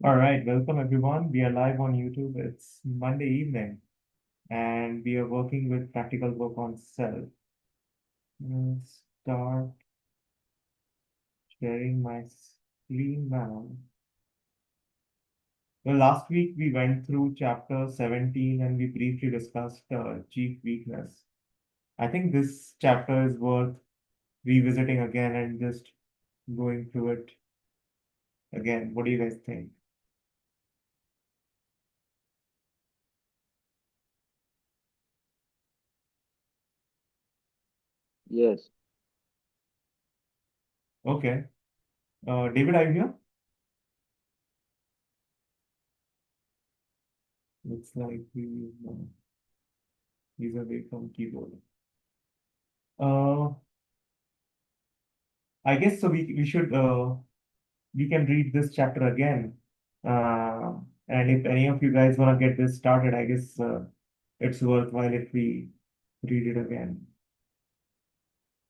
All right, welcome everyone. We are live on YouTube. It's Monday evening, and we are working with practical work on self. Let's start sharing my screen now. Well, last week we went through chapter 17 and we briefly discussed chief weakness. I think this chapter is worth revisiting again and just going through it again. What do you guys think? Yes, Okay. David, are you here? Looks like he's away from keyboard. Uh, I guess so. We should we can read this chapter again. And if any of you guys want to get this started, I guess it's worthwhile if we read it again.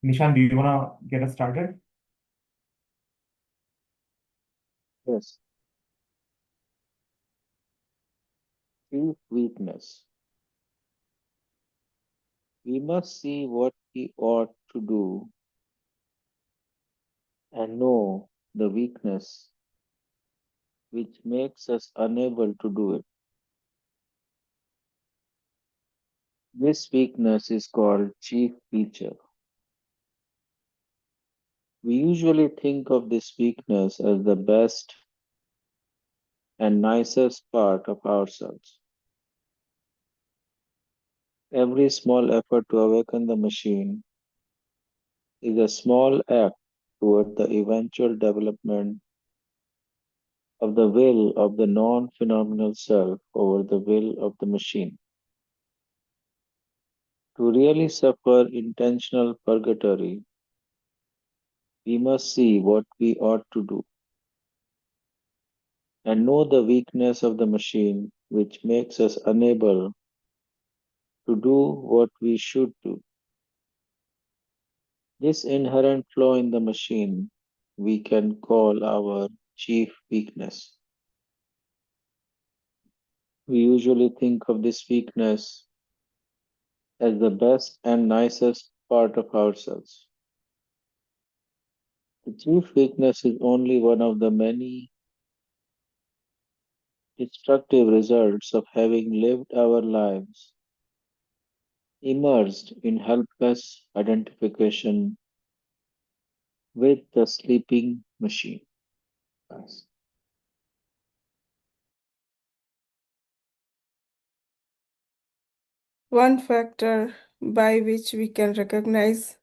Nishan, do you want to get us started? yes. Chief weakness. We must see what we ought to do and know the weakness which makes us unable to do it. This weakness is called chief feature. We usually think of this weakness as the best and nicest part of ourselves. Every small effort to awaken the machine is a small act toward the eventual development of the will of the non phenomenal self over the will of the machine. To really suffer intentional purgatory, we must see what we ought to do and know the weakness of the machine which makes us unable to do what we should do. This inherent flaw in the machine we can call our chief weakness. We usually think of this weakness as the best and nicest part of ourselves. The chief weakness is only one of the many destructive results of having lived our lives immersed in helpless identification with the sleeping machine. Yes. One factor by which we can recognize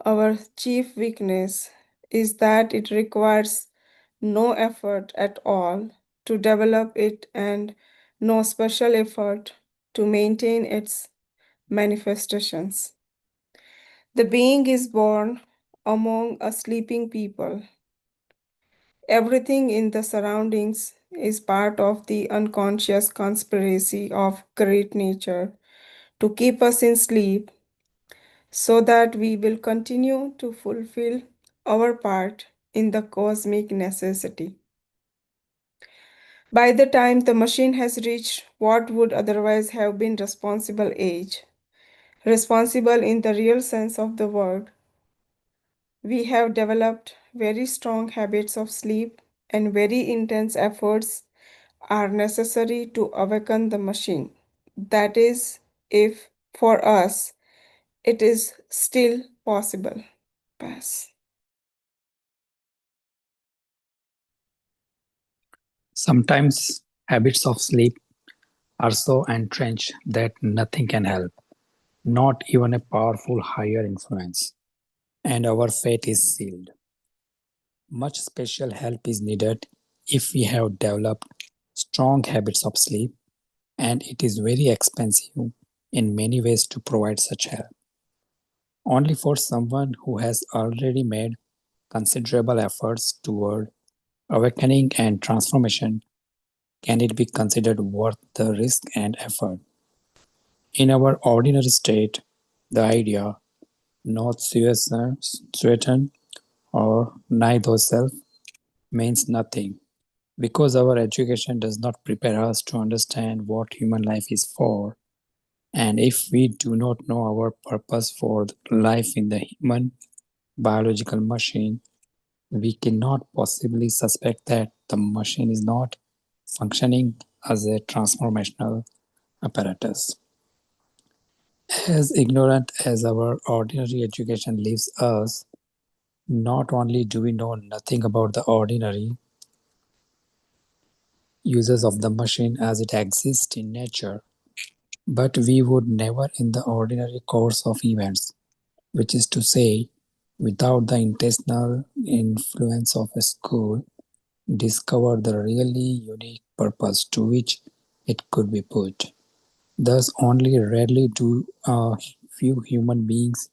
our chief weakness is that it requires no effort at all to develop it and no special effort to maintain its manifestations. The being is born among a sleeping people. Everything in the surroundings is part of the unconscious conspiracy of great nature to keep us in sleep so that we will continue to fulfill our part in the cosmic necessity. By the time the machine has reached what would otherwise have been responsible age, responsible in the real sense of the word, we have developed very strong habits of sleep and very intense efforts are necessary to awaken the machine. That is, if for us it is still possible. Pass. Sometimes habits of sleep are so entrenched that nothing can help, not even a powerful higher influence, and our fate is sealed. Much special help is needed if we have developed strong habits of sleep, and it is very expensive in many ways to provide such help. Only for someone who has already made considerable efforts toward awakening and transformation can it be considered worth the risk and effort. In our ordinary state, the idea "not certain" or "nigh thyself" means nothing. Because our education does not prepare us to understand what human life is for, and if we do not know our purpose for life in the human biological machine, we cannot possibly suspect that the machine is not functioning as a transformational apparatus. As ignorant as our ordinary education leaves us, not only do we know nothing about the ordinary uses of the machine as it exists in nature, but we would never, in the ordinary course of events, which is to say, without the intentional influence of a school, discover the really unique purpose to which it could be put. Thus, only rarely do a few human beings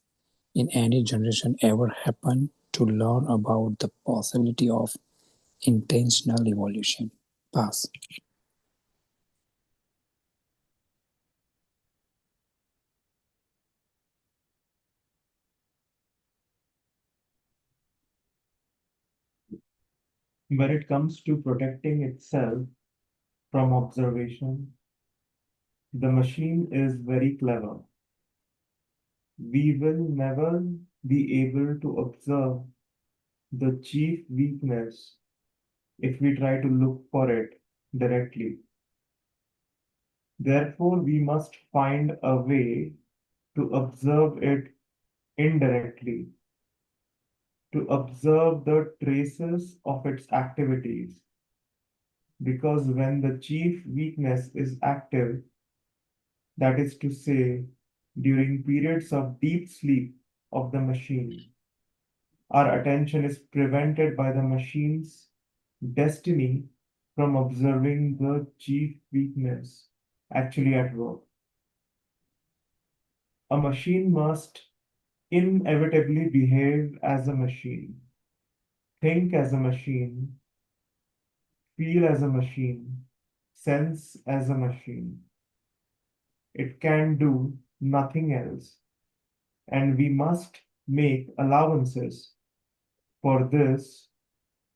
in any generation ever happen to learn about the possibility of intentional evolution. Pass. When it comes to protecting itself from observation, the machine is very clever. We will never be able to observe the chief weakness if we try to look for it directly. Therefore, we must find a way to observe it indirectly, to observe the traces of its activities. Because when the chief weakness is active, that is to say, during periods of deep sleep of the machine, our attention is prevented by the machine's destiny from observing the chief weakness actually at work. A machine must inevitably behave as a machine, think as a machine, feel as a machine, sense as a machine. It can do nothing else, and we must make allowances for this,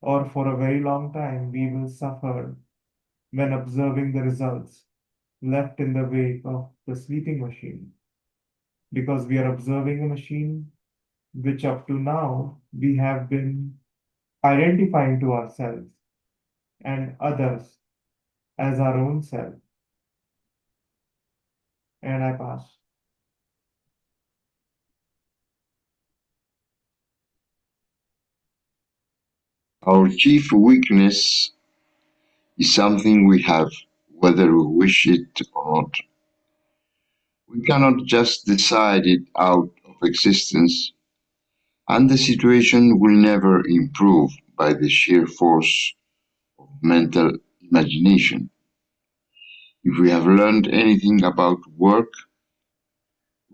or for a very long time we will suffer when observing the results left in the wake of the sleeping machine, because we are observing a machine which up to now we have been identifying to ourselves and others as our own self. And I pass. Our chief weakness is something we have, whether we wish it or not. We cannot just decide it out of existence, and the situation will never improve by the sheer force of mental imagination. If we have learned anything about work,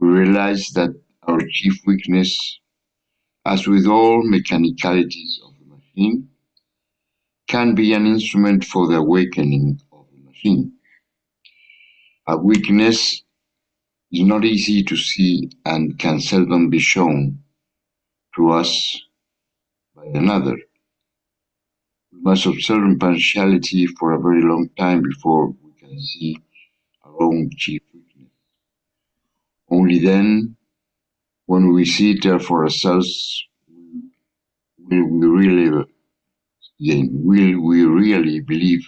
we realize that our chief weakness, as with all mechanicalities of a machine, can be an instrument for the awakening of the machine. A weakness is not easy to see and can seldom be shown to us by another. We must observe impartiality for a very long time before we can see our own chief weakness. Only then, when we see it for ourselves, will we really, will we really believe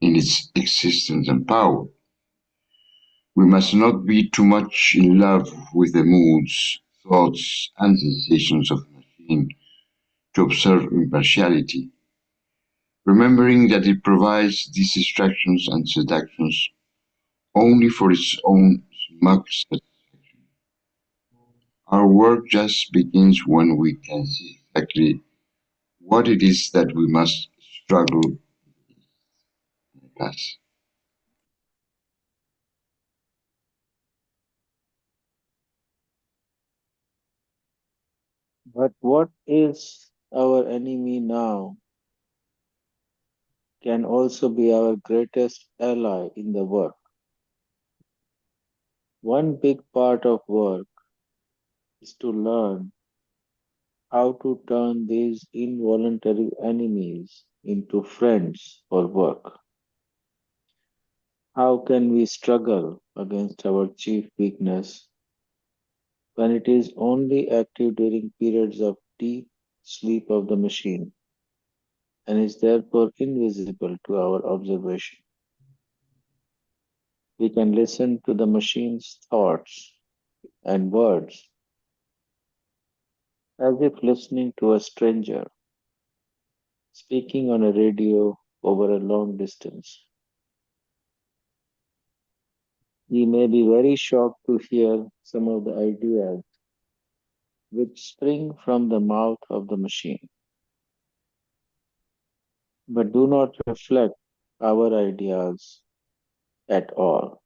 in its existence and power. We must not be too much in love with the moods, thoughts, and sensations of the machine to observe impartiality, remembering that it provides these distractions and seductions only for its own smug satisfaction. Our work just begins when we can see exactly what it is that we must struggle with. But what is our enemy now can also be our greatest ally in the work. One big part of work is to learn how to turn these involuntary enemies into friends or work? How can we struggle against our chief weakness when it is only active during periods of deep sleep of the machine and is therefore invisible to our observation? We can listen to the machine's thoughts and words as if listening to a stranger speaking on a radio over a long distance. We may be very shocked to hear some of the ideas which spring from the mouth of the machine, but do not reflect our ideas at all.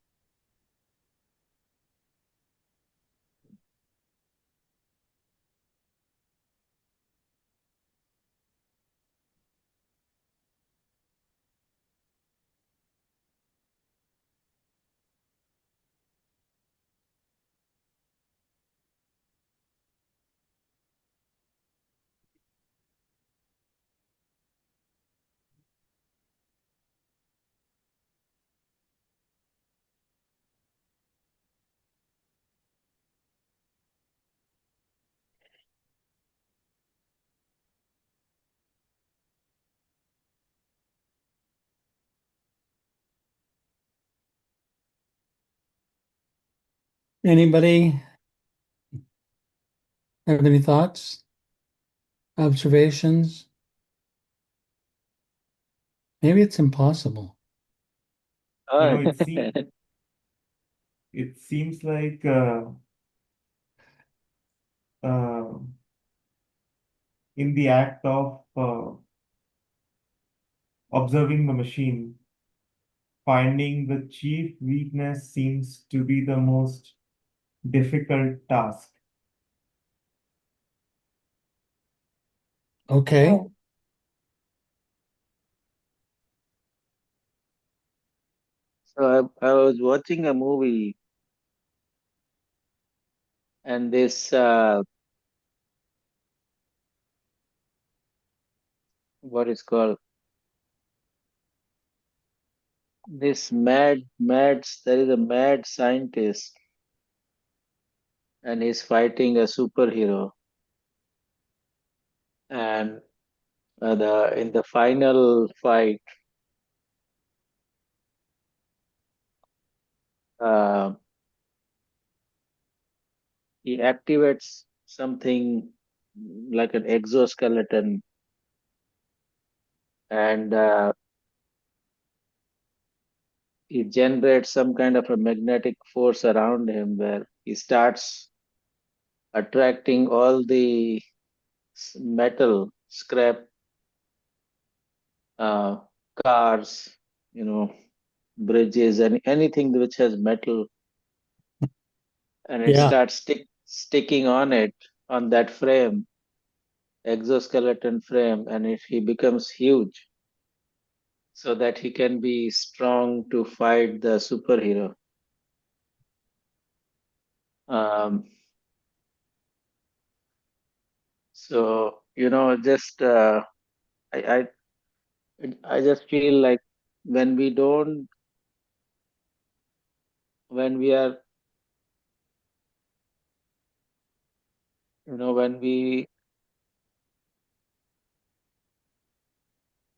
Anybody have any thoughts, observations? Maybe it's impossible. It seems like uh, in the act of observing the machine, finding the chief weakness seems to be the most difficult task. Okay. So I was watching a movie, and this what is called this there is a mad scientist, and he's fighting a superhero, and the in the final fight, uh, he activates something like an exoskeleton, and he generates some kind of a magnetic force around him where he starts attracting all the metal scrap, uh, cars, you know, bridges, and anything which has metal, and it Yeah. starts sticking on it, on that frame, exoskeleton frame, and he becomes huge so that he can be strong to fight the superhero. Um, so just I I just feel like when we don't, when we are,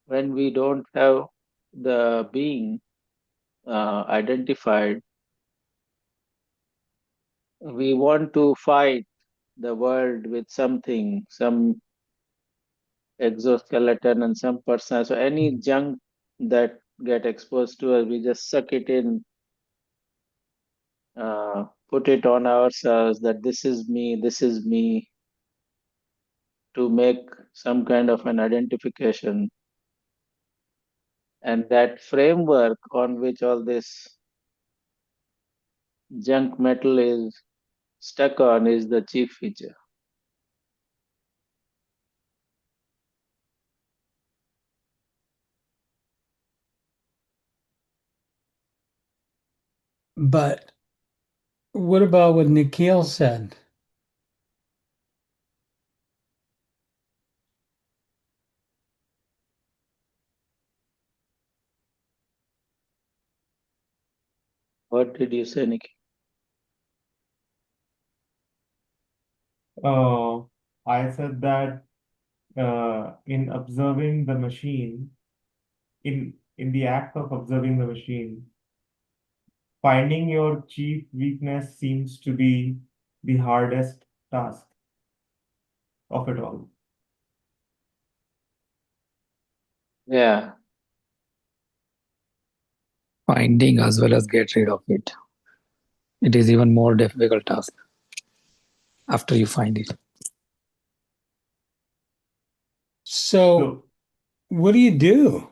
when we don't have the being identified, we want to fight the world with something, some exoskeleton and some person. So any junk that get exposed to us, we just suck it in, put it on ourselves that this is me, to make some kind of an identification. And that framework on which all this junk metal is stuck on is the chief feature. But what about what Nikhil said? What did you say, Nikki? I said that in observing the machine, in the act of observing the machine, finding your chief weakness seems to be the hardest task of it all. Yeah, Finding as well as get rid of it. It is even more difficult task after you find it. So So, what do you do?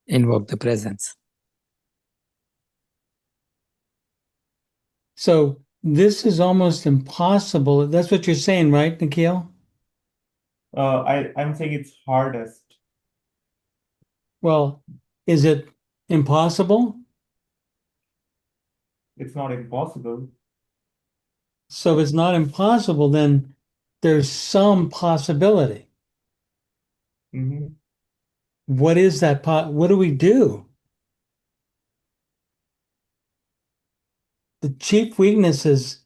Invoke the presence. So this is almost impossible. That's what you're saying, right, Nikhil? I'm saying it's hardest. Well, is it impossible? It's not impossible. So if it's not impossible, then there's some possibility. Hmm. What is that? What do we do? The chief weakness is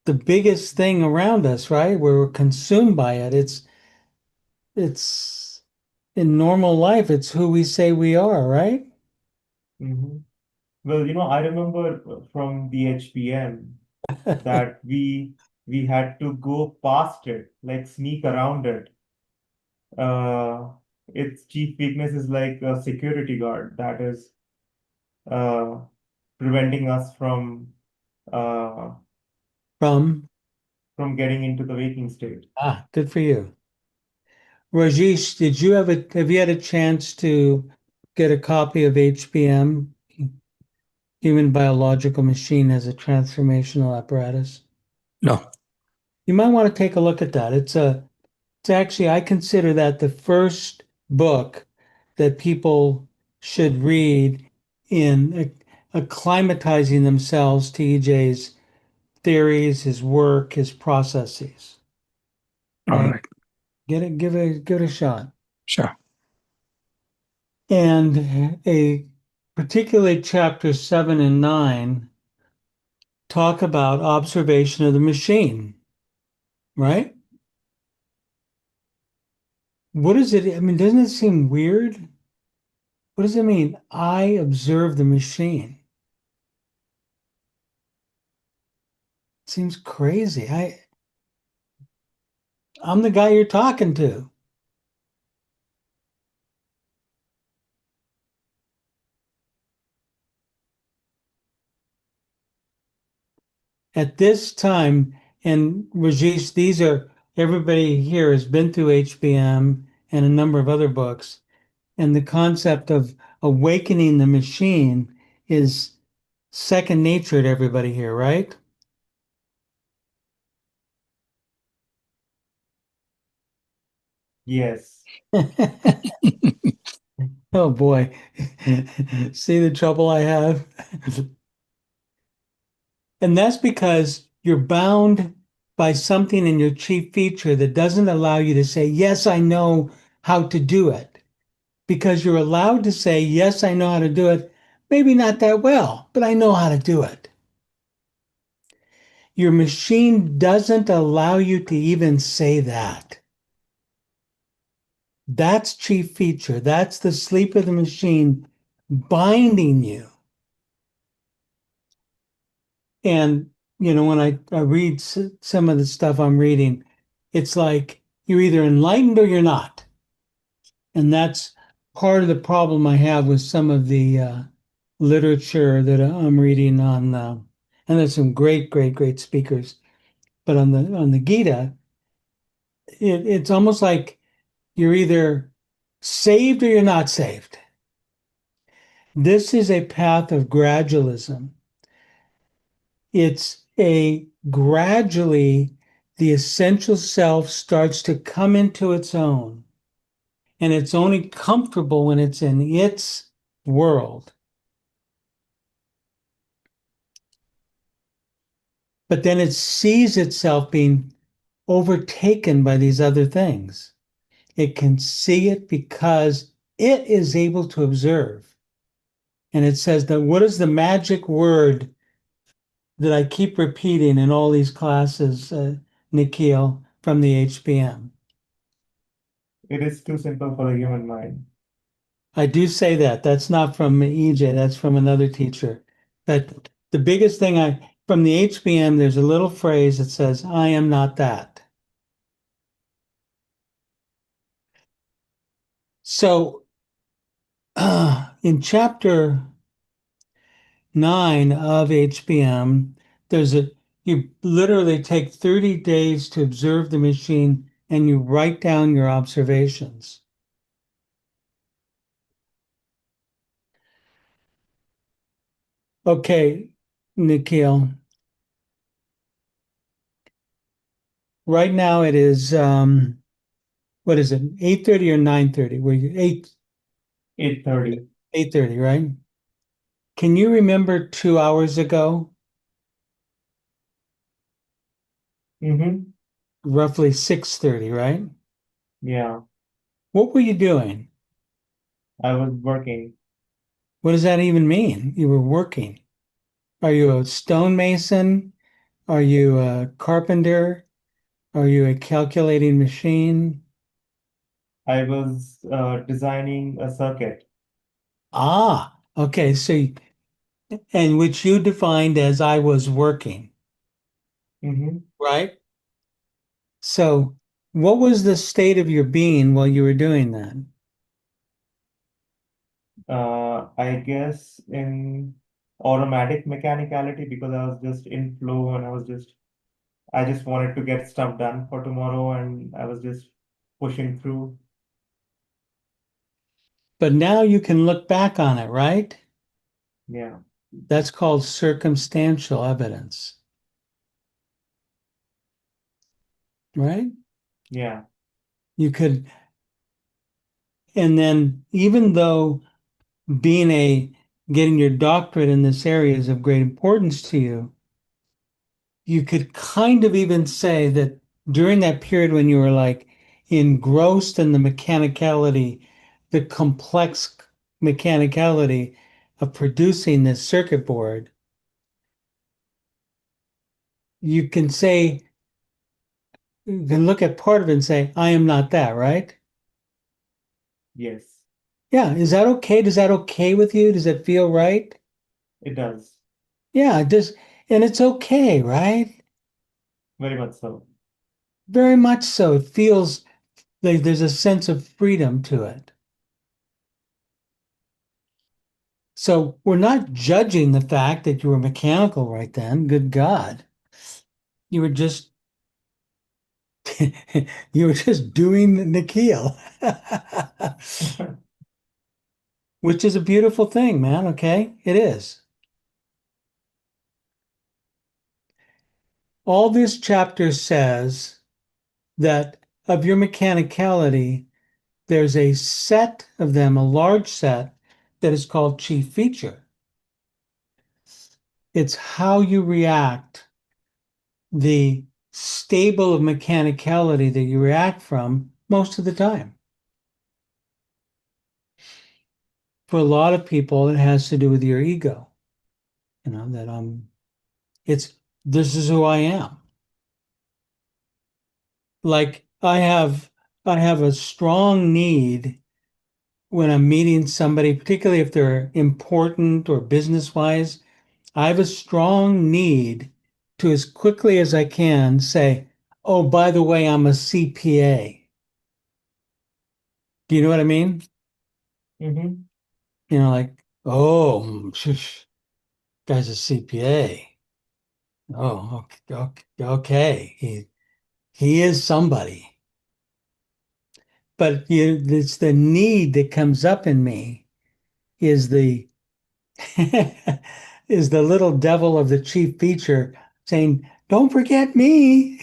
the biggest thing around us, right? We're consumed by it. It's in normal life, it's who we say we are, right? Hmm. Well, I remember from the HPM that we had to go past it, like sneak around it. Uh, its chief weakness is like a security guard that is uh, preventing us uh, From from getting into the waking state. good for you. Rajesh, have you had a chance to get a copy of HBM, Human Biological Machine as a Transformational Apparatus? No. You might want to take a look at that. It's actually, I consider that the first book that people should read in acclimatizing themselves to EJ's theories, his work, his processes. All Okay? right. Give it a shot. Sure. And particularly chapter 7 and 9 talk about observation of the machine, right? What is it? I mean, doesn't it seem weird? What does it mean? I observe the machine. It seems crazy. I'm the guy you're talking to. At this time, and Rajesh, everybody here has been through HBM and a number of other books, and the concept of awakening the machine is second nature to everybody here, right? Yes. Oh boy. See the trouble I have? And that's because you're bound by something in your chief feature that doesn't allow you to say, yes, I know how to do it. Because you're allowed to say, yes, I know how to do it. Maybe not that well, but I know how to do it. Your machine doesn't allow you to even say that. That's chief feature. That's the sleep of the machine binding you. And, when I read some of the stuff I'm reading, it's like you're either enlightened or you're not. And that's part of the problem I have with some of the literature that I'm reading on, and there's some great, great, great speakers. But on the Gita, it's almost like you're either saved or you're not saved. This is a path of gradualism. It's a gradually the essential self starts to come into its own, and it's only comfortable when it's in its world. But then it sees itself being overtaken by these other things. It can see it because it is able to observe. And it says that what is the magic word that I keep repeating in all these classes, Nikhil, from the HBM? It is too simple for the human mind. I do say that. That's not from EJ, that's from another teacher. But the biggest thing from the HBM, there's a little phrase that says, I am not that. So in chapter 9 of HBM, you literally take 30 days to observe the machine and you write down your observations. Okay, Nikhil. Right now it is what is it? 8:30 or 9:30? Were you 8:30. 8:30, right? Can you remember 2 hours ago, Mm-hmm. roughly 6:30, right? Yeah, What were you doing? I was working. What does that even mean? You were working. Are you a stonemason? Are you a carpenter? Are you a calculating machine? I was designing a circuit. Ah, okay. And which you defined as I was working, Mm-hmm. right? So, what was the state of your being while you were doing that? I guess in automatic mechanicality because I was just in flow and I just wanted to get stuff done for tomorrow and I was just pushing through. But now you can look back on it, right? Yeah, That's called circumstantial evidence, right? yeah, You could, and then even though getting your doctorate in this area is of great importance to you, you could kind of even say that during that period when you were like engrossed in the mechanicality, the complex mechanicality of producing this circuit board, you can say, you can look at part of it and say, I am not that, right? yes, Yeah. Is that okay? Does that okay with you? Does that feel right? it does. Yeah, and it's okay, right? Very much so. Very much so. It feels like there's a sense of freedom to it. So we're not judging the fact that you were mechanical right then. Good God. You were just you were just doing the Nikhil. Which is a beautiful thing, man, okay? It is. All this chapter says that of your mechanicality, there's a set of them, a large set, that is called chief feature. It's how you react, the stable of mechanicality that you react from most of the time. For a lot of people, it has to do with your ego. You know, that this is who I am. Like I have a strong need when I'm meeting somebody, particularly if they're important or business wise, I have a strong need to, as quickly as I can, say, oh, by the way, I'm a CPA. Do you know what I mean? Mm-hmm. You know, like, oh, shush, guy's a CPA. Oh, okay, okay. He is somebody. But it's the need that comes up in me is the is the little devil of the chief feature saying, "Don't forget me."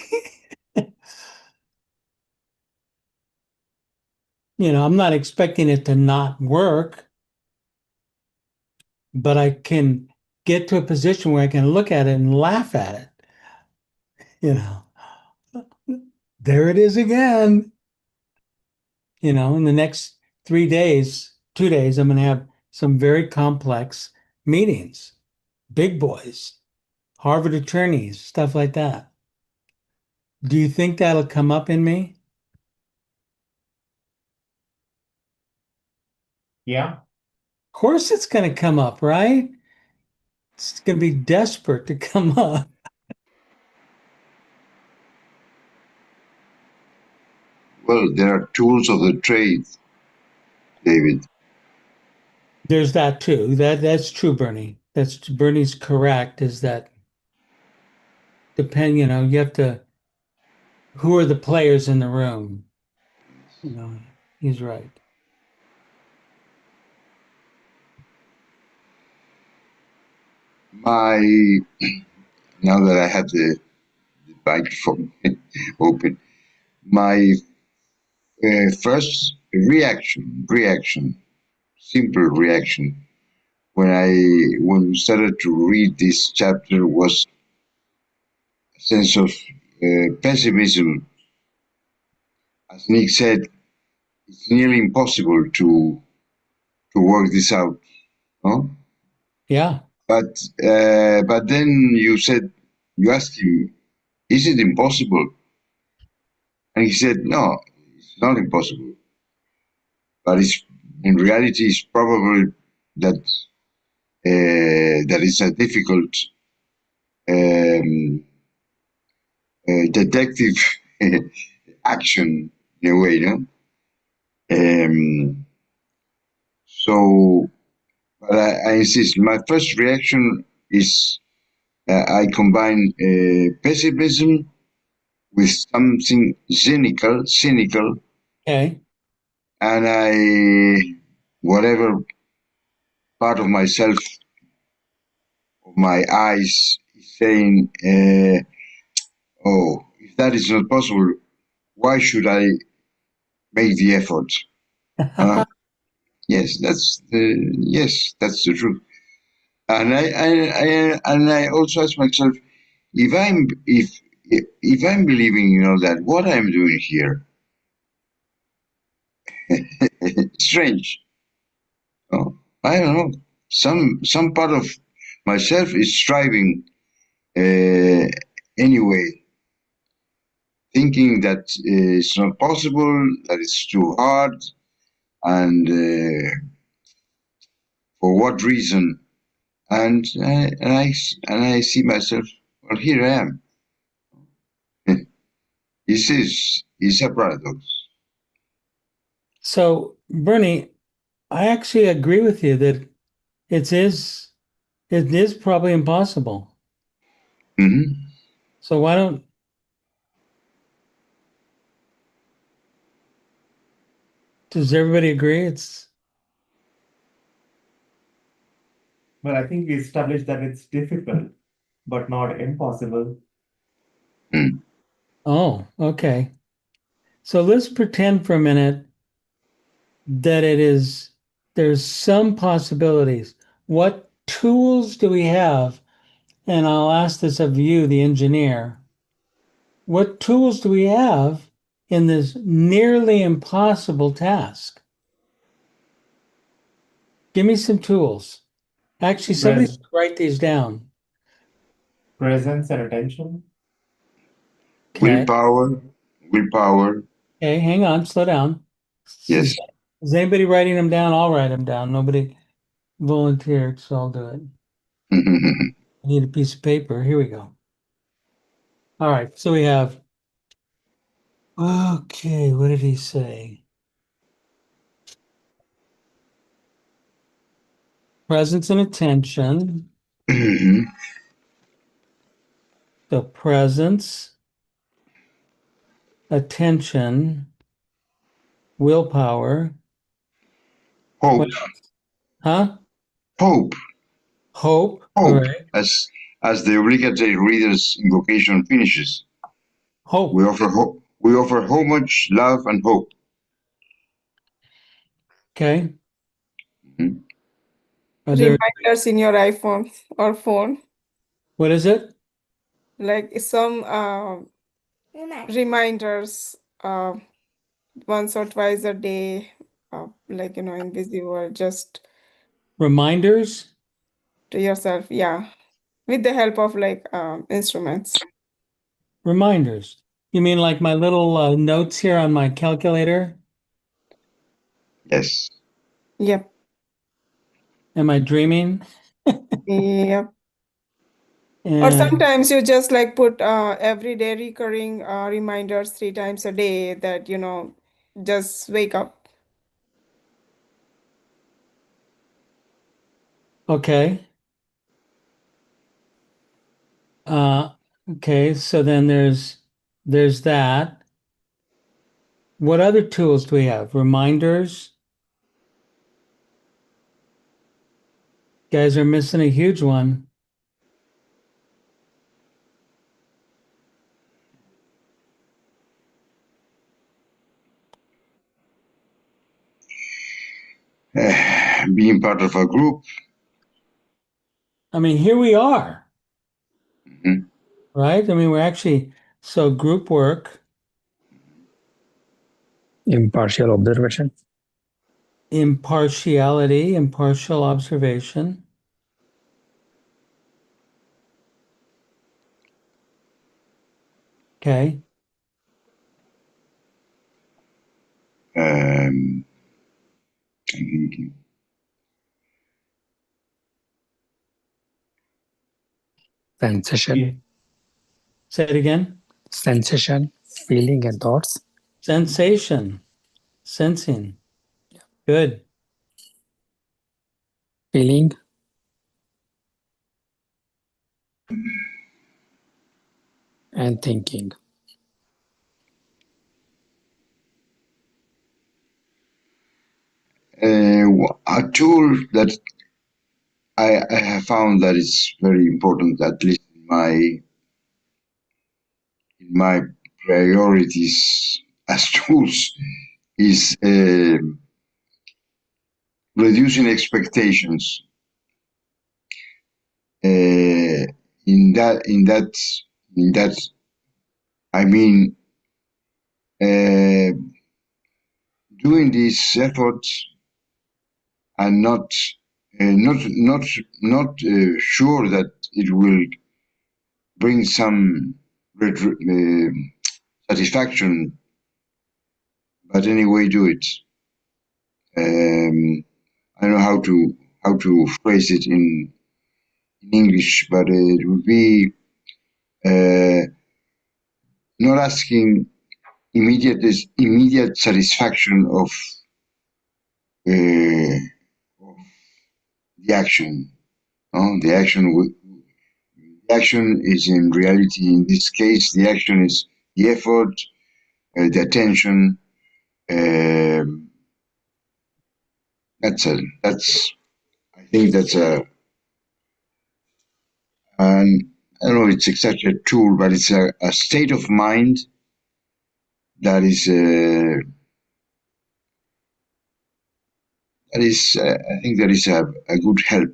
You know, I'm not expecting it to not work, but I can get to a position where I can look at it and laugh at it. You know, there it is again. You know, in the next 3 days, 2 days, I'm going to have some very complex meetings, big boys, Harvard attorneys, stuff like that. Do you think that'll come up in me? Yeah. Of course it's going to come up, right? It's going to be desperate to come up. Well, there are tools of the trade, David. There's that too. That's true, Bernie. Bernie's correct, is that you have to, who are the players in the room? He's right. Now that I have the microphone open, my first simple reaction when we started to read this chapter was a sense of pessimism. As Nick said, it's nearly impossible to work this out, no? Yeah. But then you asked him, is it impossible? And he said, no, it's not impossible. But in reality, it's probably that it's a difficult detective action in a way, no? But I insist. My first reaction is I combine pessimism with something cynical, Okay. and whatever part of myself, of my eyes, is saying, "Oh, if that is not possible, why should I make the effort?" Yes, that's the truth. And I also ask myself, if I'm believing, that what I'm doing here, strange. No? I don't know. Some part of myself is striving anyway, thinking that it's not possible, that it's too hard, and for what reason? And I see myself. Well, here I am. It's a paradox. So, Bernie, I actually agree with you that it is probably impossible. Mm-hmm. So does everybody agree? Well, I think we established that it's difficult, but not impossible. Oh, okay. So let's pretend for a minute that there's some possibilities. What tools do we have? And I'll ask this of you, the engineer. What tools do we have in this nearly impossible task? Give me some tools. Actually, somebody Pres- write these down. Presence and attention. Okay. Willpower. Okay, hang on, slow down. Yes. Is anybody writing them down? I'll write them down. Nobody volunteered, so I'll do it. I need a piece of paper. Here we go. All right, so we have, okay, what did he say? Presence and attention. So presence, attention, willpower. Hope. What else? Huh? Hope. Hope. All Hope. right. As the obligatory reader's invocation finishes. Hope. We offer hope. We offer how much love and hope. Okay. Mhm. Are there, Reminders in your iPhone or phone, what is it? like some reminders once or twice a day, like in busy world, just Reminders? to yourself, yeah, with the help of like instruments. Reminders. You mean like my little notes here on my calculator? Yes. Yep. Am I dreaming? Yep. Or And sometimes you just like put everyday recurring reminders 3 times a day that, just wake up. okay. Okay, so then there's that. What other tools do we have? Reminders? Guys are missing a huge one. Being part of a group. I mean, here we are, Mhm. right? I mean, we're actually, so group work, Impartial observation. impartiality, impartial observation. Okay. I'm thinking. Sensation. Yeah. Say it again. Sensation, feeling, and thoughts. Sensation, sensing. Good. Feeling, and thinking. A tool that I have found that is very important, at least in my priorities as tools, is reducing expectations. In that, I mean, doing these efforts and not sure that it will bring some satisfaction, but anyway, do it. I don't know how to phrase it in English, but it would be not asking immediate satisfaction of the action. No? The action is in reality, in this case, the action is the effort, the attention. I think that's and I don't know, it's exactly a tool, but it's a state of mind that is I think that is a good help.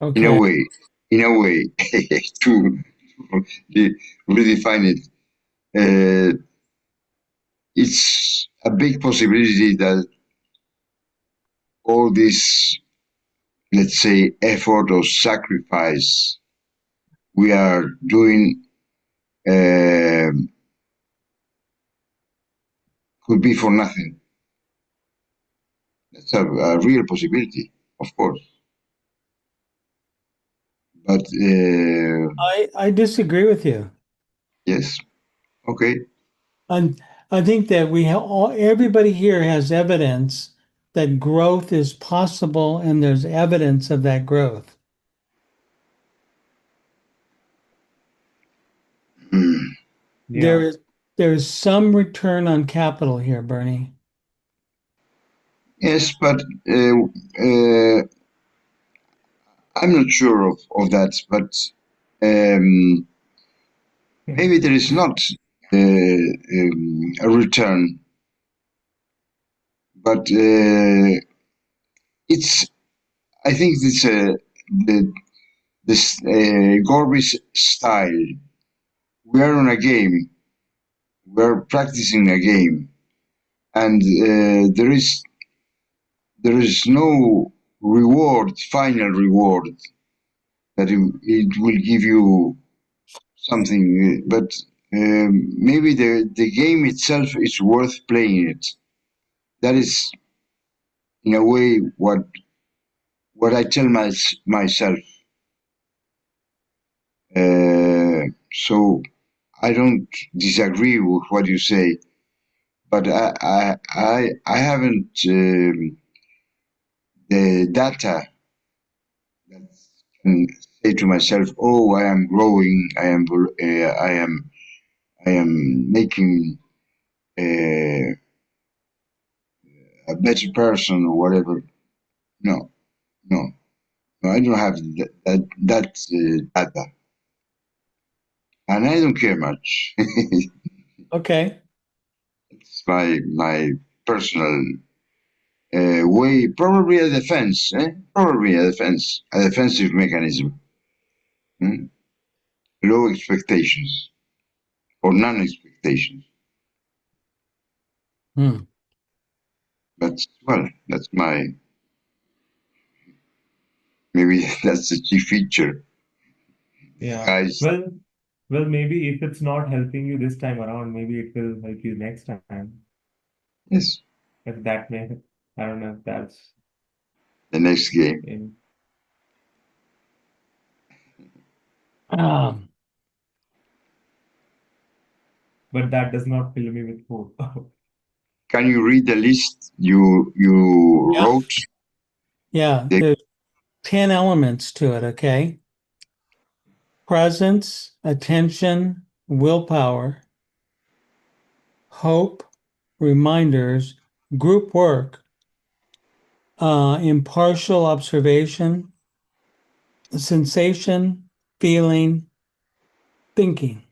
Okay. In a way, to redefine it, it's a big possibility that all this, let's say, effort or sacrifice we are doing could be for nothing. That's a real possibility, of course. But I disagree with you. yes, okay. And I think that everybody here has evidence that growth is possible and there's evidence of that growth. Yeah. There is some return on capital here, Bernie. Yes, but I'm not sure of that. But maybe there is not a return. But it's. I think it's the this Gorbis style. We are on a game. We are practicing a game, and there is no reward, final reward that it will give you something, but maybe the game itself is worth playing it. That is, in a way, what I tell myself. So I don't disagree with what you say, but I haven't the data that can say to myself, "Oh, I am growing. I am making a better person or whatever." No, no, no. I don't have that data, and I don't care much. Okay. It's my personal way, probably a defense, probably a defensive mechanism. Low expectations or non-expectations. Hmm. But well, that's maybe that's the key feature. Yeah. Guys, Well, maybe if it's not helping you this time around, maybe it will help you next time. yes, If that may, I don't know if that's the next game. in, Um, but that does not fill me with hope. Can you read the list you Yeah. wrote? yeah, The- there's 10 elements to it, okay? Presence, attention, willpower, hope, reminders, group work, impartial observation, sensation, feeling, thinking.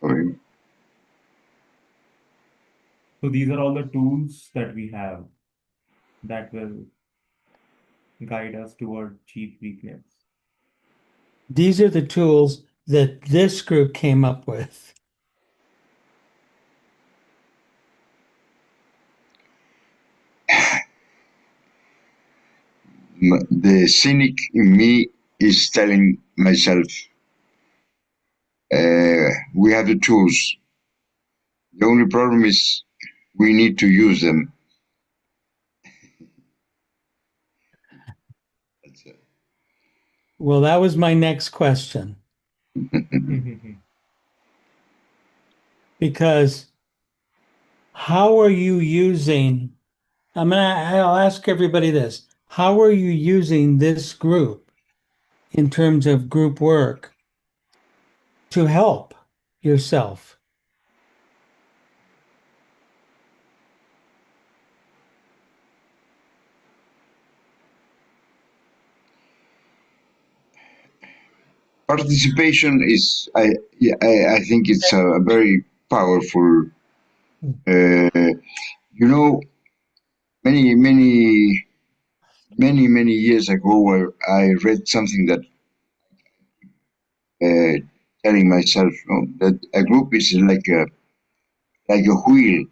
Okay. So these are all the tools that we have that will guide us toward chief weakness. These are the tools that this group came up with. The cynic in me is telling myself, we have the tools. The only problem is we need to use them. Well, that was my next question. Because how are you using, I'll ask everybody this. How are you using this group in terms of group work to help yourself? Participation is, I think it's a very powerful, many years ago, I read something that telling myself that a group is like a wheel.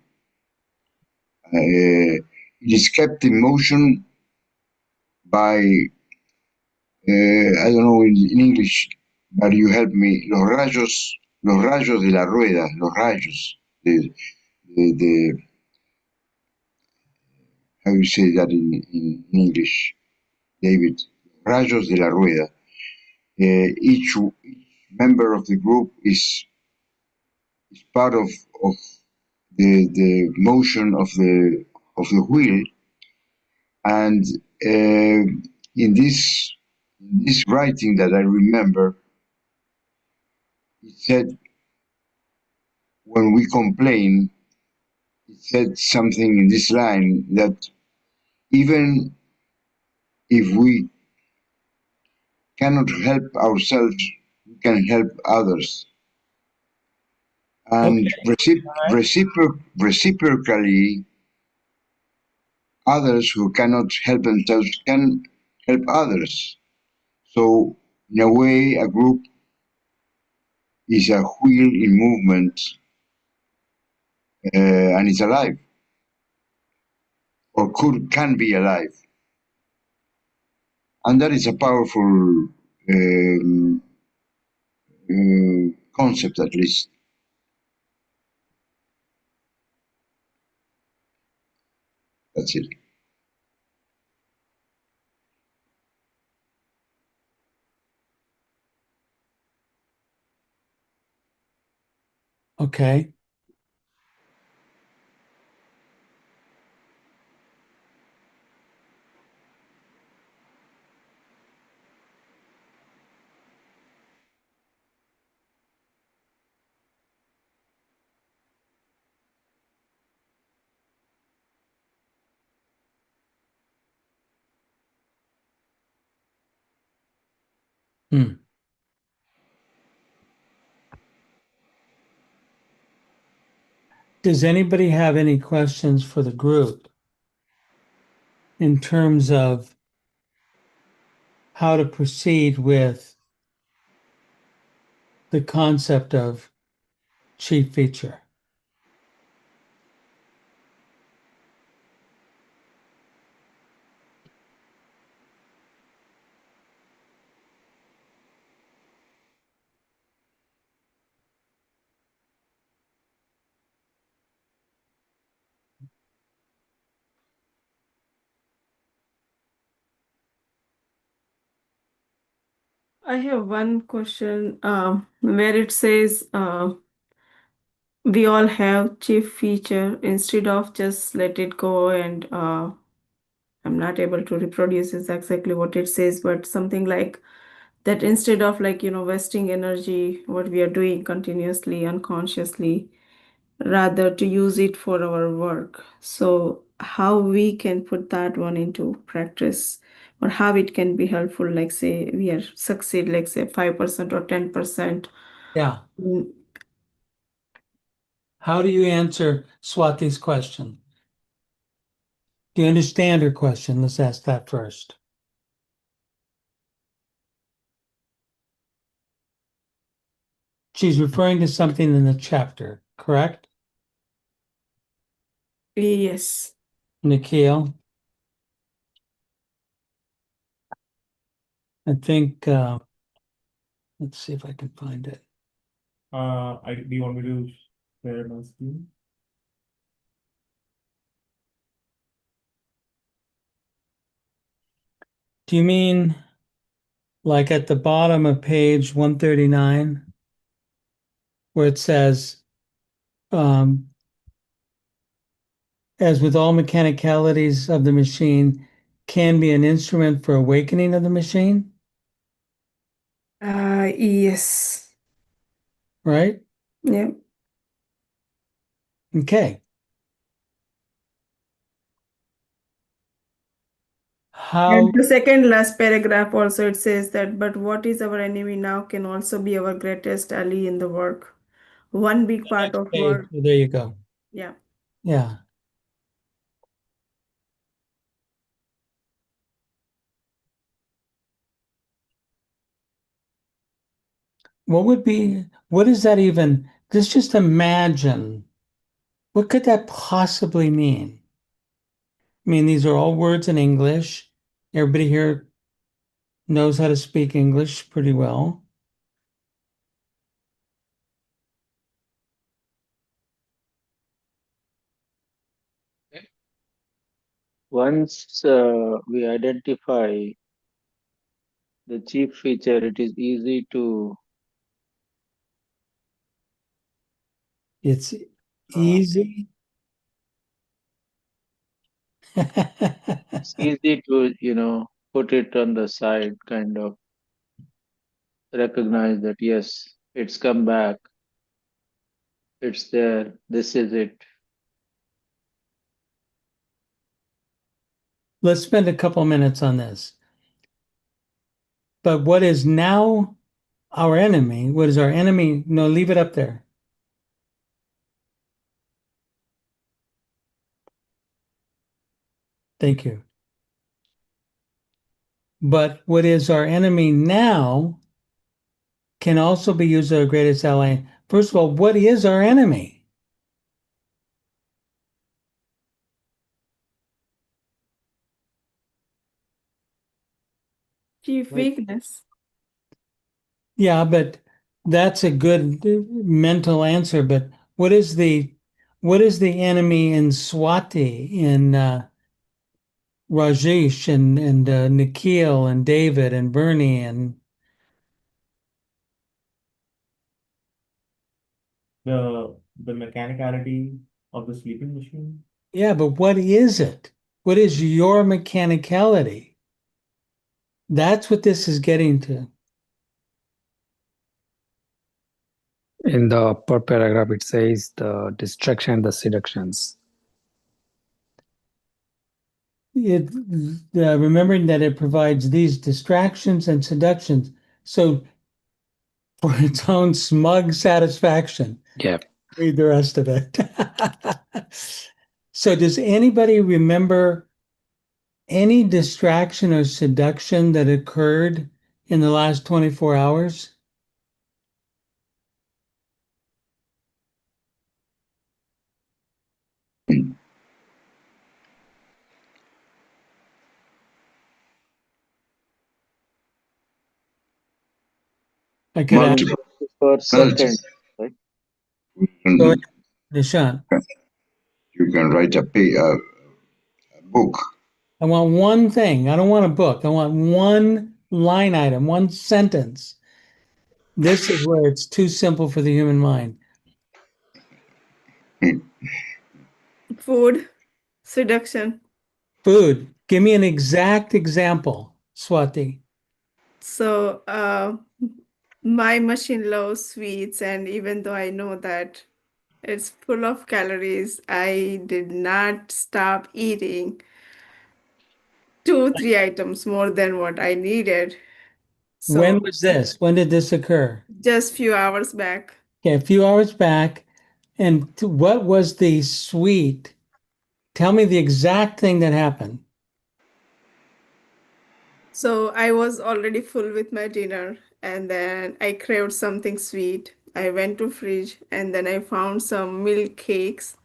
It is kept in motion by, I don't know in English, but you help me, los rayos de la rueda, los rayos, the how you say that in English, David? Rayos de la rueda. Each member of the group is part of the motion of the wheel, and in this writing that I remember, it said when we complain, it said something in this line that even if we cannot help ourselves, we can help others. And Okay. reciprocally, others who cannot help themselves can help others. So, in a way, a group is a wheel in movement and it's alive or can be alive. And that is a powerful concept, at least. That's it. Okay. Hmm. Does anybody have any questions for the group in terms of how to proceed with the concept of chief feature? I have one question where it says we all have chief feature instead of just let it go and I'm not able to reproduce is exactly what it says, but something like that instead of like, wasting energy, what we are doing continuously, unconsciously, rather to use it for our work. So how we can put that one into practice or how it can be helpful, like say we are succeed, like say 5% or 10%. Yeah. Mm, How do you answer Swati's question? Do you understand her question? Let's ask that first. She's referring to something in the chapter, correct? Yes. Nikhil? I think, let's see if I can find it. Do you want me to share my screen? Do you mean like at the bottom of page 139, where it says, as with all mechanicalities of the machine, can be an instrument for awakening of the machine, Yes. right? Yeah. Okay. And How, the second last paragraph also it says that, but what is our enemy now can also be our greatest ally in the work. One big part next of page, work. there you go. Yeah. Yeah. What is that even? Just imagine, what could that possibly mean? I mean, these are all words in English. Everybody here knows how to speak English pretty well. Once we identify the chief feature, it is easy to It's uh, easy. it's easy to put it on the side, kind of recognize that yes, it's come back, it's there, this is it. Let's spend a couple minutes on this. But what is now our enemy? What is our enemy? No, leave it up there. Thank you. But what is our enemy now can also be used as our greatest ally. First of all, what is our enemy? Chief weakness. Yeah, but that's a good mental answer. But what is the enemy in Swati, in Rajesh and Nikhil and David and Bernie and The mechanicality of the sleeping machine. yeah, but what is it? What is your mechanicality? That's what this is getting to. In the upper paragraph, it says the distraction, the seductions. Remembering that it provides these distractions and seductions. So for its own smug satisfaction. Yeah. Read the rest of it. So does anybody remember any distraction or seduction that occurred in the last 24 hours? I could ask Multiple. per second, right? Go ahead, Nishant. You can write a book. I want one thing. I don't want a book. I want one line item, one sentence. This is where it's too simple for the human mind. Food. Seduction. Food. Give me an exact example, Swati. So, my machine loves sweets, and even though I know that it's full of calories, I did not stop eating 2, 3 items more than what I needed. When So, was this? When did this occur? just few hours back. Okay, a few hours back. And what was the sweet? Tell me the exact thing that happened. So I was already full with my dinner, and then I craved something sweet. I went to fridge, and then I found some milk cakes.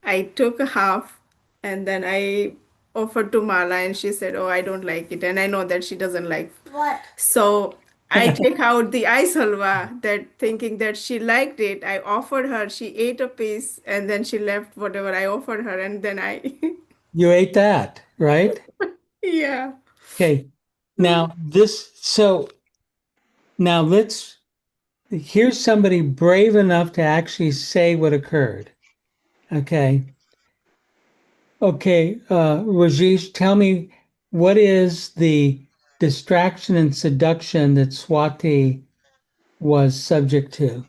I took a half, and then I offered to Mala, and she said, "Oh, I don't like it," and I know that she doesn't like. What? So I take out the ice halwa, that thinking that she liked it. I offered her. She ate a piece, and then she left whatever I offered her, and then I, You ate that, right? yeah. Okay. Now here's somebody brave enough to actually say what occurred. Okay. Okay, Rajesh, tell me what is the distraction and seduction that Swati was subject to?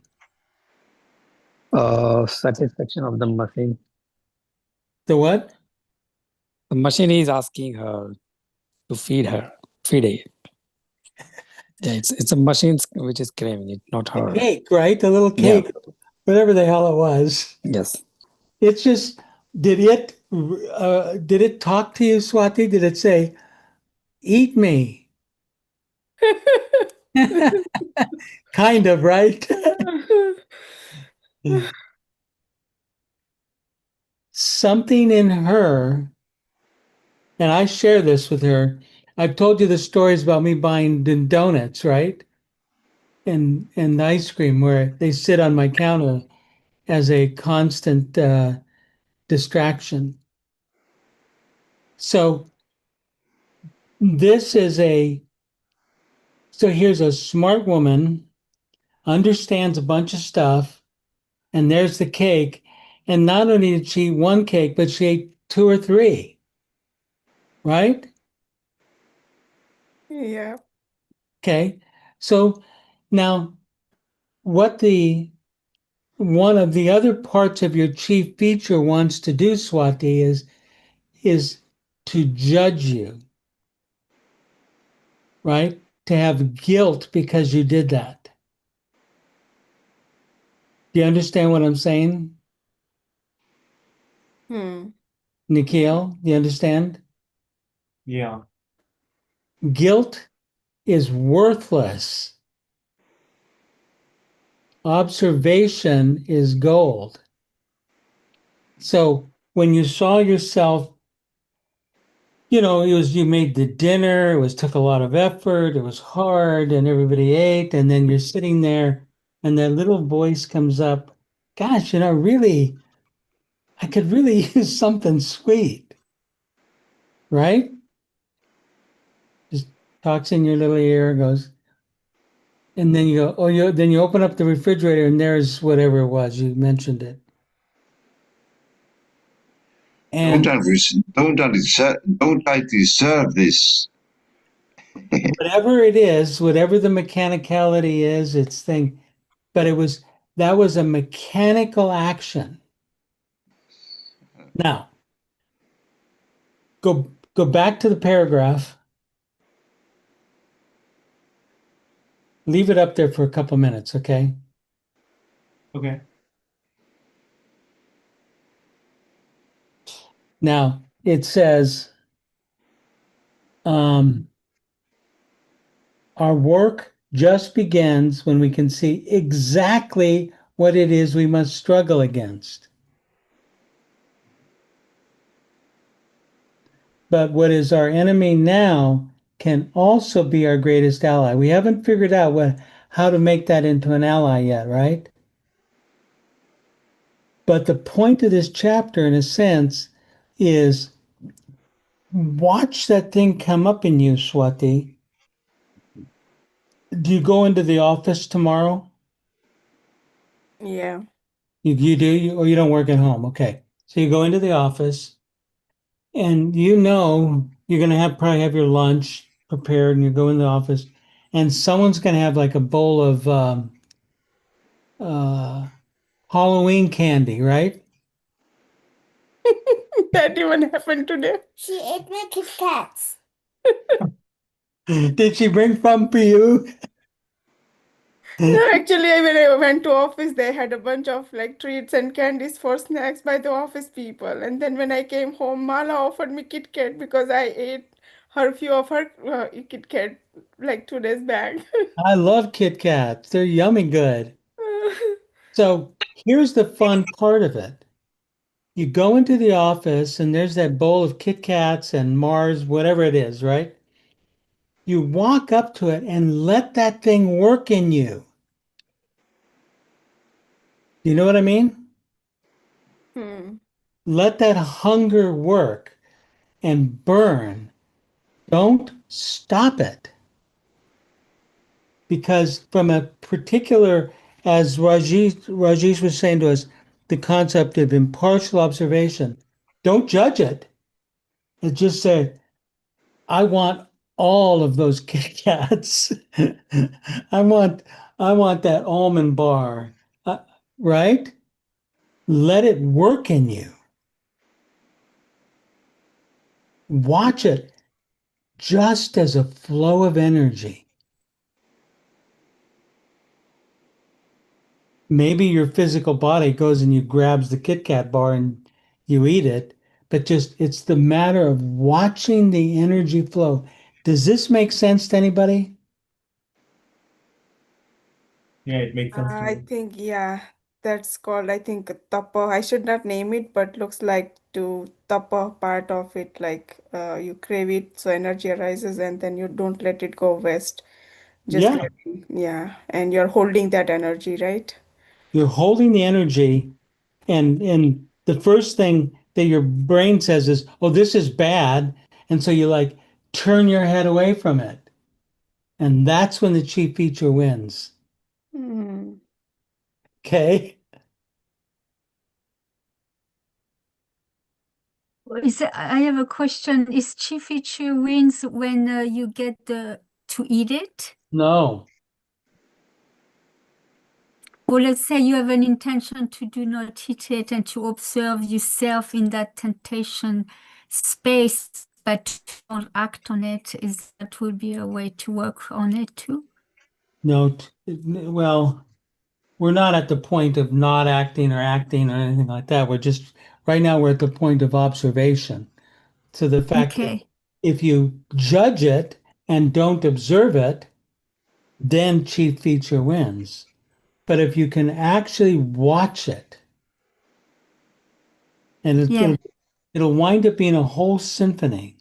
Satisfaction of the machine. The what? The machine is asking her to feed it. Yeah, it's a machine which is craving it, not her. Cake, right? The little Yeah. cake, whatever the hell it was. Yes. It's just, did it talk to you, Swati? Did it say, eat me? Kind of, right? Something in her, and I share this with her. I've told you the stories about me buying donuts, right? And ice cream where they sit on my counter as a constant distraction. So this is so here's a smart woman, understands a bunch of stuff, and there's the cake. And not only did she eat one cake, but she ate 2 or 3, right? Yeah. Okay. So now what one of the other parts of your chief feature wants to do, Swati, is to judge you, right? To have guilt because you did that. Do you understand what I'm saying? Hmm. Nikhil, do you understand? Yeah. Guilt is worthless. Observation is gold. So when you saw yourself, you made the dinner, took a lot of effort, it was hard, and everybody ate, and then you're sitting there, and that little voice comes up, gosh, really, I could really use something sweet, right? Just talks in your little ear, goes, and then you go, then you open up the refrigerator, and there's whatever it was, you mentioned it. And Don't I deserve this? whatever it is, whatever the mechanicality is, it's thing, but that was a mechanical action. Now, go back to the paragraph. Leave it up there for a couple minutes, okay? Okay. Now, it says, our work just begins when we can see exactly what it is we must struggle against. But what is our enemy now can also be our greatest ally. We haven't figured out how to make that into an ally yet, right? But the point of this chapter, in a sense, is watch that thing come up in you, Swati. Do you go into the office tomorrow? Yeah. You do, or you don't work at home? Okay. So you go into the office, and you're going to probably have your lunch prepared, and you go in the office, and someone's going to have like a bowl of Halloween candy, right? That even happened today. She ate my Kit Kats. Did she bring some for you? No, actually, when I went to office, they had a bunch of like treats and candies for snacks by the office people. And then when I came home, Mala offered me Kit Kat because I ate her few of her Kit Kat like 2 days back. I love Kit Kats. They're yummy good. So here's the fun part of it. You go into the office and there's that bowl of Kit Kats and Mars, whatever it is, right? You walk up to it and let that thing work in you. You know what I mean? Hmm. Let that hunger work and burn. Don't stop it. Because from a particular, as Rajesh was saying to us, the concept of impartial observation, don't judge it. And just say, I want all of those Kit Kats. I want that almond bar, right? Let it work in you. Watch it just as a flow of energy. Maybe your physical body goes and you grabs the Kit Kat bar and you eat it, but it's the matter of watching the energy flow. Does this make sense to anybody? Yeah, it makes sense to I me. think, yeah, that's called, I think, tapa. I should not name it, but looks like to tapa part of it, like you crave it, so energy arises, and then you don't let it go west. Just Yeah, let it, yeah, and you're holding that energy, right? you're holding the energy, and the first thing that your brain says is, "Oh, this is bad," and so you like turn your head away from it, and that's when the chief feature wins. Hmm. Okay. I have a question. Is Chifichu wins when you get to eat it? No. Or let's say you have an intention to do not eat it and to observe yourself in that temptation space, but don't act on it. Is that would be a way to work on it too? No. Well, we're not at the point of not acting or acting or anything like that. Right now we're at the point of observation. So the fact that Okay. If you judge it and don't observe it, then chief feature wins. But if you can actually watch it, and Yeah. it'll wind up being a whole symphony,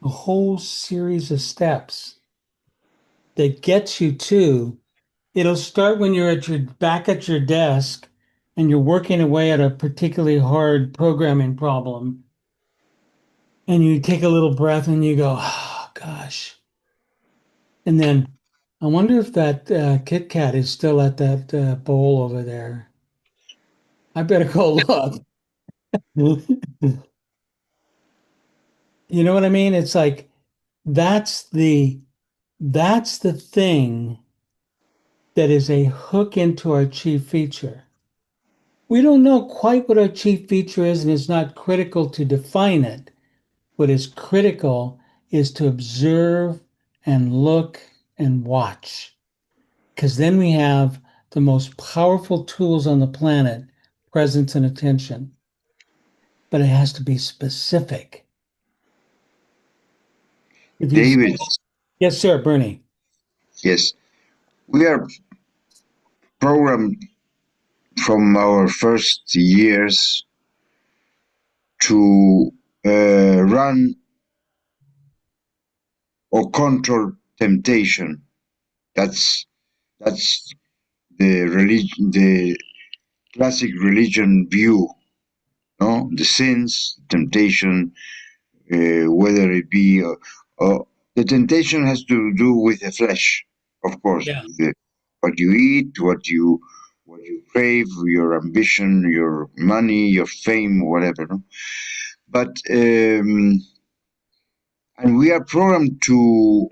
a whole series of steps that gets you to, it'll start when you're at your back at your desk and you're working away at a particularly hard programming problem. And you take a little breath and you go, oh, gosh. And then I wonder if that Kit Kat is still at that bowl over there. I better go look. You know what I mean? It's like that's the thing that is a hook into our chief feature. We don't know quite what our chief feature is, and it's not critical to define it. What is critical is to observe and look and watch. Because then we have the most powerful tools on the planet, presence and attention. But it has to be specific. If you David, yes, sir, Bernie. yes, we are programmed from our first years to run or control temptation. That's the religion, the classic religion view. No, the sins, temptation, whether it be the temptation has to do with the flesh, of course, Yeah. with what you eat, what you crave, your ambition, your money, your fame, whatever. No? But and we are programmed to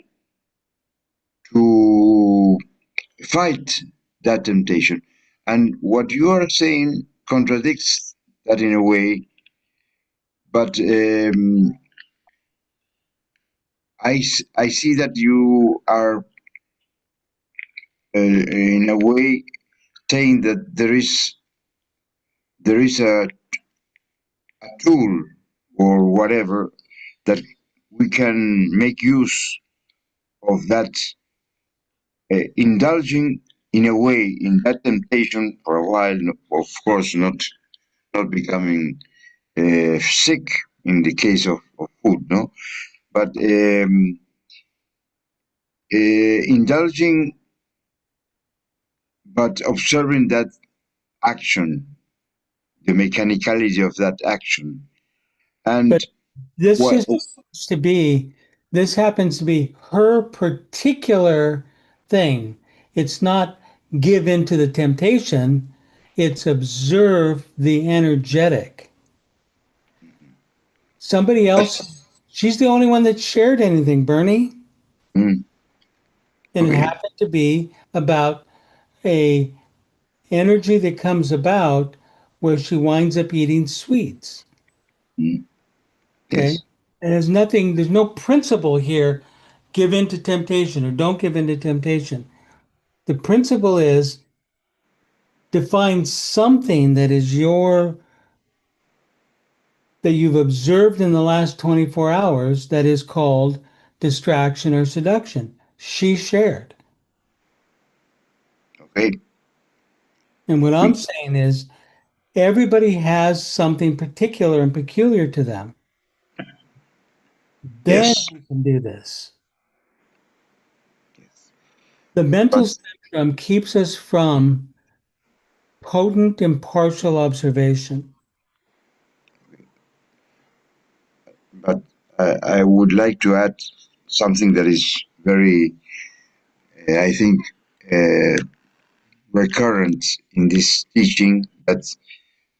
fight that temptation. And what you are saying contradicts that in a way, but I see that you are in a way saying that there is a tool or whatever that we can make use of, that indulging in a way in that temptation for a while, of course not becoming sick in the case of food, no, but indulging, but observing that action, the mechanicality of that action. And But this what just happens to be, this happens to be her particular thing. It's not give in to the temptation, it's observe the energetic. Somebody else, she's the only one that shared anything, Bernie. Mm, And it okay. happened to be about a energy that comes about where she winds up eating sweets. Mm, Okay. yes. And there's no principle here, give in to temptation or don't give in to temptation. The principle is define something that is that you've observed in the last 24 hours that is called distraction or seduction. She shared. Okay. And what I'm saying is everybody has something particular and peculiar to them. Then Yes. we can do this. The mental But spectrum keeps us from potent, impartial observation. but I would like to add something that is very, I think, recurrent in this teaching, that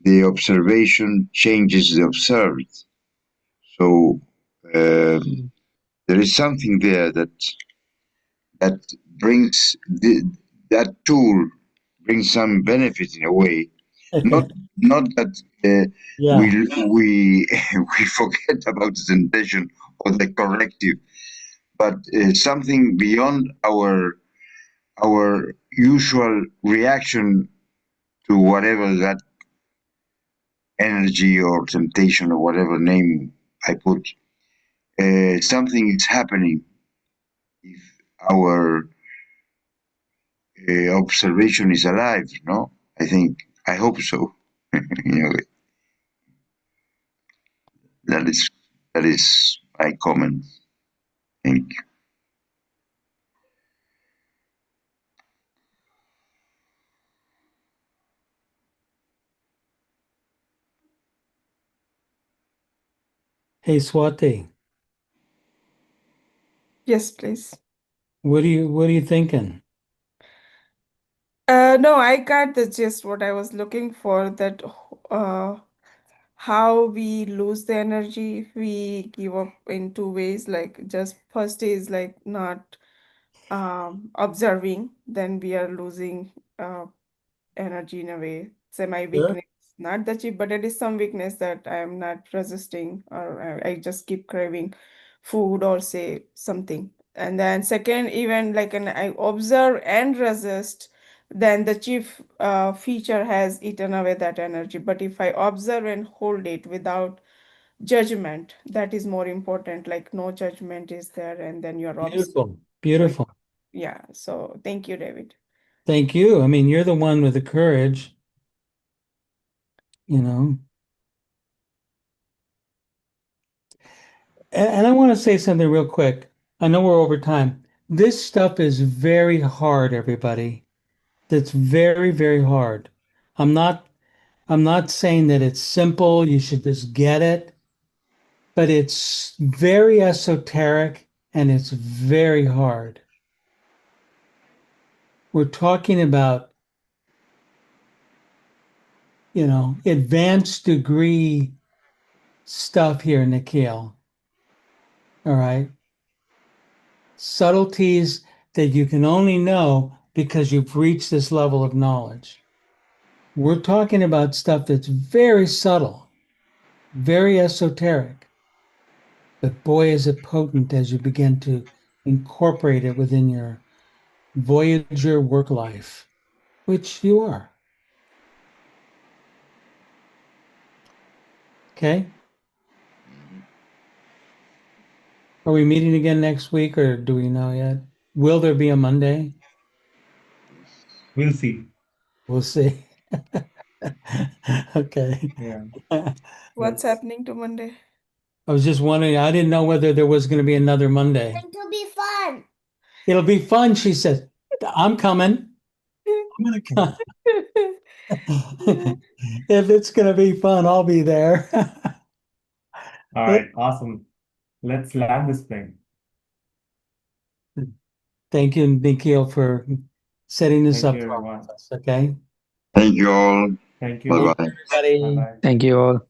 the observation changes the observed. So there is something there that brings that tool brings some benefit in a way. Not that Yeah. we we forget about the intention or the corrective, but something beyond our usual reaction to whatever that energy or temptation or whatever name I put. something is happening if our observation is alive, no? I hope so. Anyway, that is my comment. Thank you. Hey, Swati, Yes, please. what are you thinking? No, I got the gist what I was looking for, that how we lose the energy if we give up in two ways. Like, just first is like not observing, then we are losing energy in a way. So my Sure. weakness, not the chip, but it is some weakness that I am not resisting, or I just keep craving food or say something. And then second, even like an I observe and resist, then the chief feature has eaten away that energy. But if I observe and hold it without judgment, that is more important. Like no judgment is there, and then you're observing. Beautiful, beautiful. Yeah. So thank you, David. Thank you. I mean, you're the one with the courage, you know. And I want to say something real quick. I know we're over time. This stuff is very hard, everybody. That's very, very hard. I'm not saying that it's simple, you should just get it, but it's very esoteric and it's very hard. We're talking about, advanced degree stuff here, Nikhil. All right. Subtleties that you can only know because you've reached this level of knowledge. We're talking about stuff that's very subtle, very esoteric. But boy, is it potent as you begin to incorporate it within your Voyager work life, which you are. Okay. Are we meeting again next week, or do we know yet? Will there be a Monday? We'll see. We'll see. Okay. Yeah. What's Yes. happening to Monday? I was just wondering, I didn't know whether there was going to be another Monday. It'll be fun. It'll be fun, she said. I'm coming. I'm going to come. If it's going to be fun, I'll be there. All right. Awesome. Let's land this plane. Thank you, Nikhil, for setting this Thank up you, for everyone. us. Okay. Thank you all. Thank you. Bye bye. Everybody. Bye-bye. Thank you all.